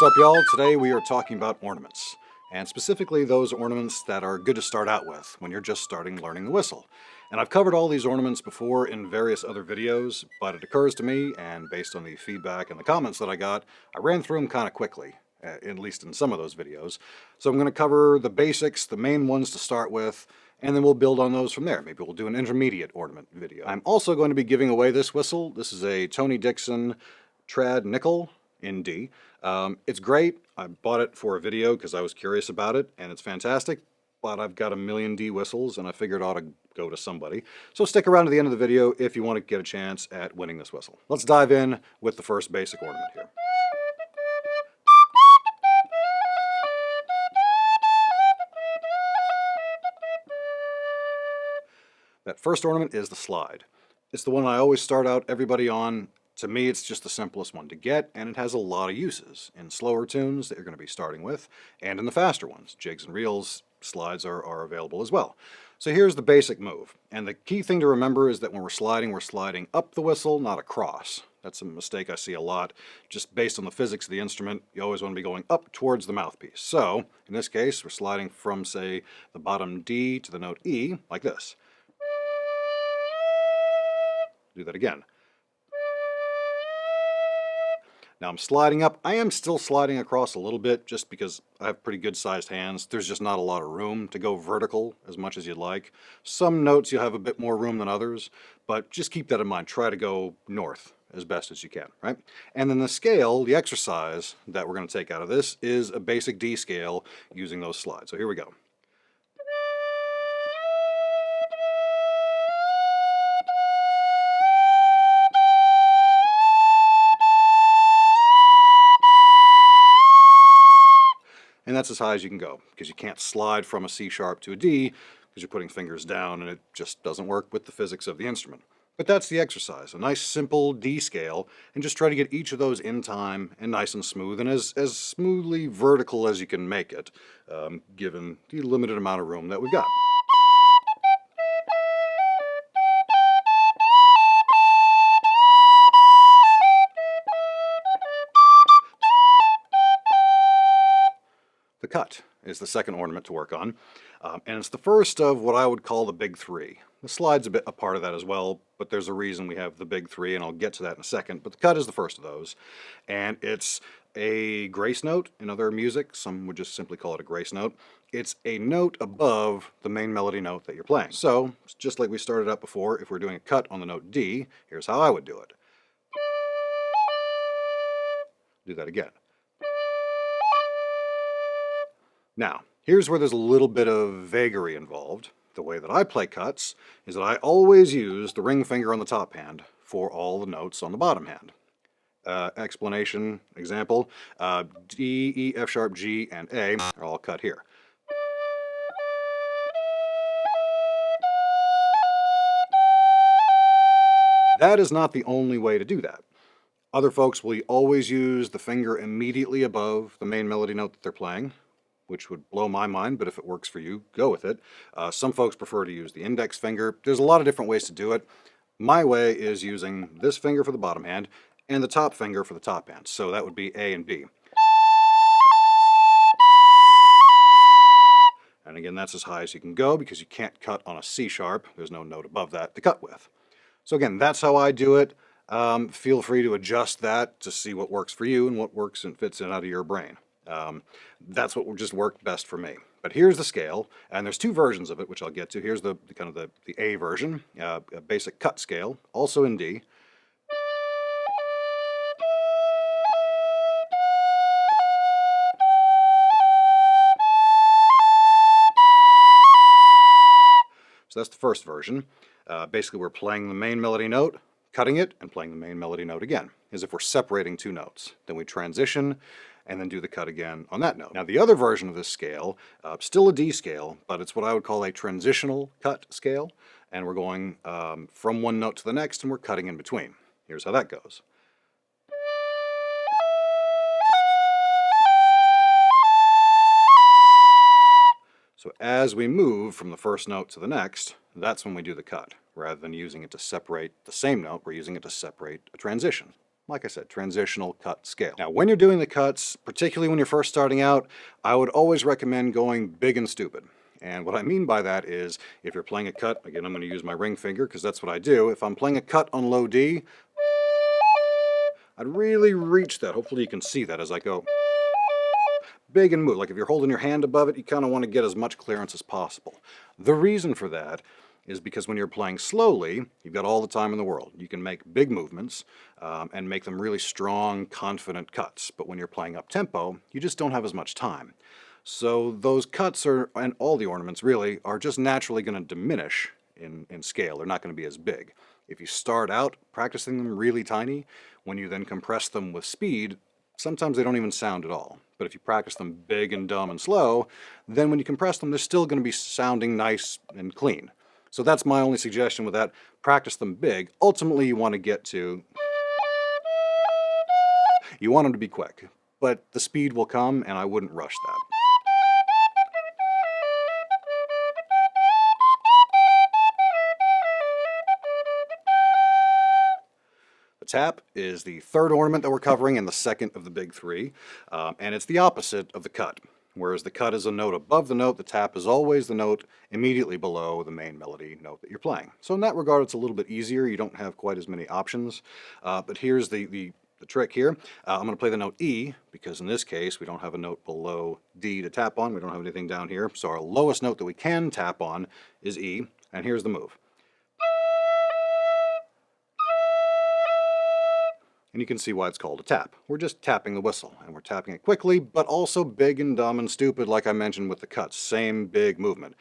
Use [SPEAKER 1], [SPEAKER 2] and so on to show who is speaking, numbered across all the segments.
[SPEAKER 1] What's up, y'all? Today we are talking about ornaments, and specifically those ornaments that are good to start out with when you're just starting learning the whistle. And I've covered all these ornaments before in various other videos, but it occurs to me, and based on the feedback and the comments that I got, I ran through them kind of quickly, at least in some of those videos. So I'm going to cover the basics, the main ones to start with, and then we'll build on those from there. Maybe we'll do an intermediate ornament video. I'm also going to be giving away this whistle. This is a Tony Dixon Trad Nickel in D. It's great. I bought it for a video because I was curious about it, and it's fantastic, but I've got a million D whistles, and I figured it ought to go to somebody. So stick around to the end of the video if you want to get a chance at winning this whistle. Let's dive in with the first basic ornament here. That first ornament is the slide. It's the one I always start out everybody on. To me, it's just the simplest one to get, and it has a lot of uses in slower tunes that you're going to be starting with, and in the faster ones. Jigs and reels slides are available as well. So here's the basic move. And the key thing to remember is that when we're sliding up the whistle, not across. That's a mistake I see a lot. Just based on the physics of the instrument, you always want to be going up towards the mouthpiece. So, in this case, we're sliding from, say, the bottom D to the note E, like this. Do that again. Now I'm sliding up. I am still sliding across a little bit just because I have pretty good sized hands. There's just not a lot of room to go vertical as much as you'd like. Some notes you'll have a bit more room than others, but just keep that in mind. Try to go north as best as you can, right? And then the scale, the exercise that we're going to take out of this is a basic D scale using those slides. So here we go. And that's as high as you can go, because you can't slide from a C sharp to a D because you're putting fingers down, and it just doesn't work with the physics of the instrument. But that's the exercise, a nice simple D scale, and just try to get each of those in time and nice and smooth, and as smoothly vertical as you can make it, given the limited amount of room that we've got. The cut is the second ornament to work on, and it's the first of what I would call the big three. The slide's a part of that as well, but there's a reason we have the big three, and I'll get to that in a second. But the cut is the first of those, and it's a grace note in other music. Some would just simply call it a grace note. It's a note above the main melody note that you're playing. So, just like we started out before, if we're doing a cut on the note D, here's how I would do it. Do that again. Now, here's where there's a little bit of vagary involved. The way that I play cuts is that I always use the ring finger on the top hand for all the notes on the bottom hand. Explanation, example, D, E, F sharp, G, and A are all cut here. That is not the only way to do that. Other folks will always use the finger immediately above the main melody note that they're playing, which would blow my mind, but if it works for you, go with it. Some folks prefer to use the index finger. There's a lot of different ways to do it. My way is using this finger for the bottom hand and the top finger for the top hand. So that would be A and B. And again, that's as high as you can go because you can't cut on a C sharp. There's no note above that to cut with. So again, that's how I do it. Feel free to adjust that to see what works for you and what works and fits in out of your brain. That's what just worked best for me. But here's the scale, and there's two versions of it, which I'll get to. Here's the kind of the A version, a basic cut scale, also in D. So that's the first version. Basically, we're playing the main melody note, cutting it, and playing the main melody note again, as if we're separating two notes. Then we transition, and then do the cut again on that note. Now the other version of this scale, still a D scale, but it's what I would call a transitional cut scale, and we're going from one note to the next, and we're cutting in between. Here's how that goes. So as we move from the first note to the next, that's when we do the cut. Rather than using it to separate the same note, we're using it to separate a transition. like I said, transitional cut scale. Now, when you're doing the cuts, particularly when you're first starting out, I would always recommend going big and stupid. And what I mean by that is, if you're playing a cut, again, I'm going to use my ring finger because that's what I do. If I'm playing a cut on low D, I'd really reach that. Hopefully you can see that as I go big and move. Like if you're holding your hand above it, you kind of want to get as much clearance as possible. The reason for that is because when you're playing slowly, you've got all the time in the world. You can make big movements and make them really strong, confident cuts. But when you're playing up tempo, you just don't have as much time. So those cuts are, and all the ornaments really, are just naturally going to diminish in scale. They're not going to be as big. If you start out practicing them really tiny, when you then compress them with speed, sometimes they don't even sound at all. But if you practice them big and dumb and slow, then when you compress them, they're still going to be sounding nice and clean. So that's my only suggestion with that. Practice them big. Ultimately, you want to get to... You want them to be quick, but the speed will come, and I wouldn't rush that. The tap is the third ornament that we're covering and the second of the big three, and it's the opposite of the cut. Whereas the cut is a note above the note, the tap is always the note immediately below the main melody note that you're playing. So in that regard, it's a little bit easier. You don't have quite as many options. But here's the trick here. I'm going to play the note E, because in this case, we don't have a note below D to tap on. We don't have anything down here. So our lowest note that we can tap on is E, and here's the move. And you can see why it's called a tap. We're just tapping the whistle, and we're tapping it quickly, but also big and dumb and stupid, like I mentioned with the cuts. Same big movement.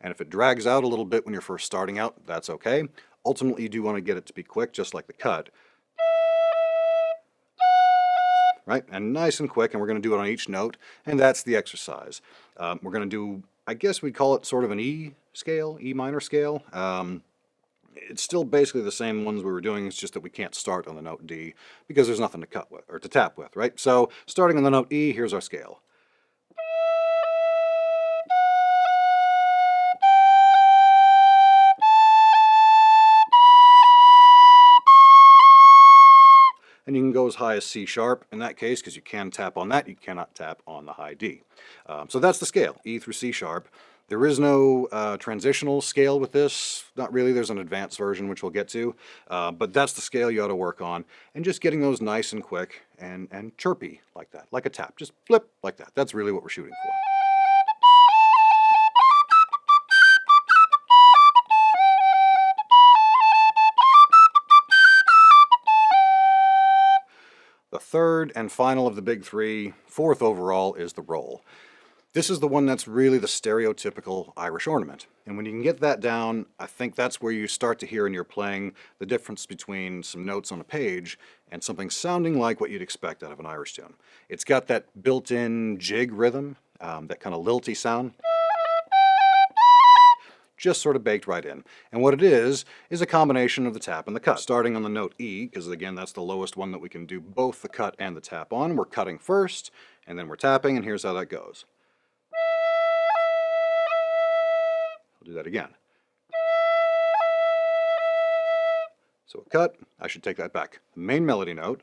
[SPEAKER 1] And if it drags out a little bit when you're first starting out, that's okay. Ultimately, you do want to get it to be quick, just like the cut. Right? And nice and quick, and we're going to do it on each note, and that's the exercise. We're going to do, I guess we'd call it sort of an E scale, E minor scale. It's still basically the same ones we were doing, it's just that we can't start on the note D because there's nothing to cut with, or to tap with, right? So, starting on the note E, here's our scale. And you can go as high as C sharp in that case, because you can tap on that, you cannot tap on the high D. So that's the scale, E through C sharp. There is no transitional scale with this, not really. There's an advanced version which we'll get to, but that's the scale you ought to work on, and just getting those nice and quick and chirpy like that, like a tap, just flip like that. That's really what we're shooting for. The third and final of the big three, fourth overall, is the roll. This is the one that's really the stereotypical Irish ornament. And when you can get that down, I think that's where you start to hear in your playing the difference between some notes on a page and something sounding like what you'd expect out of an Irish tune. It's got that built-in jig rhythm, that kind of lilty sound, just sort of baked right in. And what it is a combination of the tap and the cut. Starting on the note E, because again, that's the lowest one that we can do both the cut and the tap on. We're cutting first, and then we're tapping, and here's how that goes. I'll do that again. So a cut, I should take that back. The main melody note,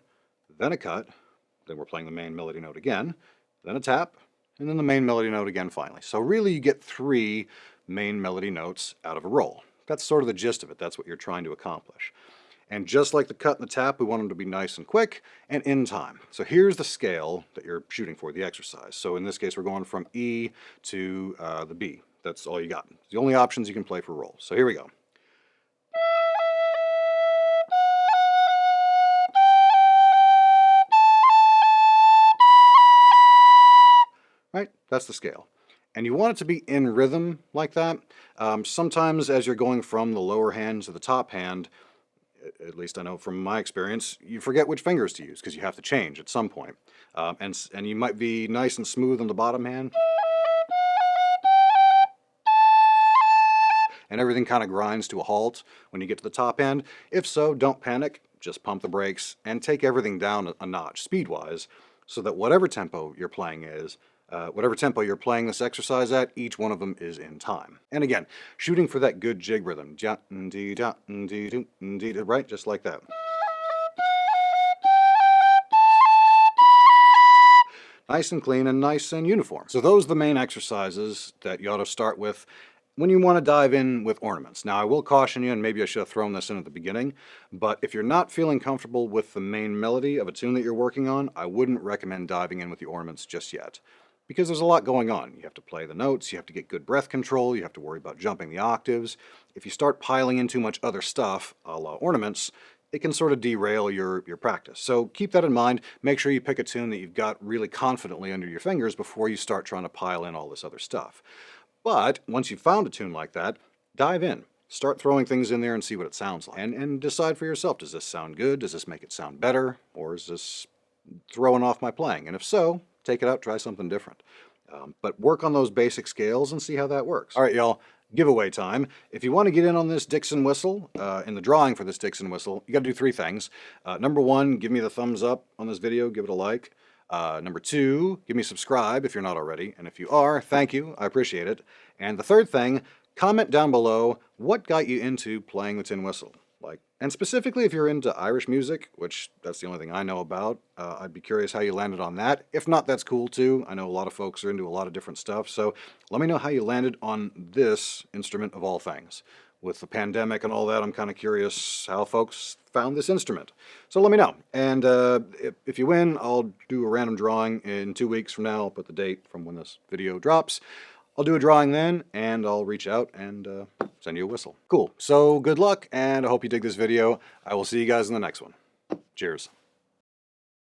[SPEAKER 1] then a cut, then we're playing the main melody note again, then a tap, and then the main melody note again finally. So really you get 3 main melody notes out of a roll. That's sort of the gist of it. That's what you're trying to accomplish. And just like the cut and the tap, we want them to be nice and quick and in time. So here's the scale that you're shooting for, the exercise. So in this case, we're going from E to the B. That's all you got. It's the only options you can play for roll. So here we go. Right? That's the scale. And you want it to be in rhythm like that. Sometimes as you're going from the lower hand to the top hand, at least I know from my experience, you forget which fingers to use because you have to change at some point. And you might be nice and smooth on the bottom hand, and everything kind of grinds to a halt when you get to the top end. If so, don't panic, just pump the brakes and take everything down a notch speed-wise so that whatever tempo you're playing this exercise at, each one of them is in time. And again, shooting for that good jig rhythm, right, just like that. Nice and clean and nice and uniform. So those are the main exercises that you ought to start with when you want to dive in with ornaments. Now I will caution you, and maybe I should have thrown this in at the beginning, but if you're not feeling comfortable with the main melody of a tune that you're working on, I wouldn't recommend diving in with the ornaments just yet. Because there's a lot going on. You have to play the notes, you have to get good breath control, you have to worry about jumping the octaves. If you start piling in too much other stuff, a la ornaments, it can sort of derail your practice. So keep that in mind. Make sure you pick a tune that you've got really confidently under your fingers before you start trying to pile in all this other stuff. But once you've found a tune like that, dive in. Start throwing things in there and see what it sounds like. And decide for yourself, does this sound good? Does this make it sound better? Or is this throwing off my playing? And if so, take it out, try something different. But work on those basic scales and see how that works. All right, y'all, giveaway time. If you want to get in on this Dixon whistle, in the drawing for this Dixon whistle, you got to do three things. Number one, give me the thumbs up on this video, give it a like. Number two, give me a subscribe if you're not already. And if you are, thank you, I appreciate it. And the third thing, comment down below what got you into playing the tin whistle. And specifically if you're into Irish music, which that's the only thing I know about, I'd be curious how you landed on that. If not, that's cool too. I know a lot of folks are into a lot of different stuff, so let me know how you landed on this instrument of all things. With the pandemic and all that, I'm kind of curious how folks found this instrument. So let me know. And if you win, I'll do a random drawing in 2 weeks from now. I'll put the date from when this video drops. I'll do a drawing then, and I'll reach out and send you a whistle. Cool. So good luck, and I hope you dig this video. I will see you guys in the next one. Cheers.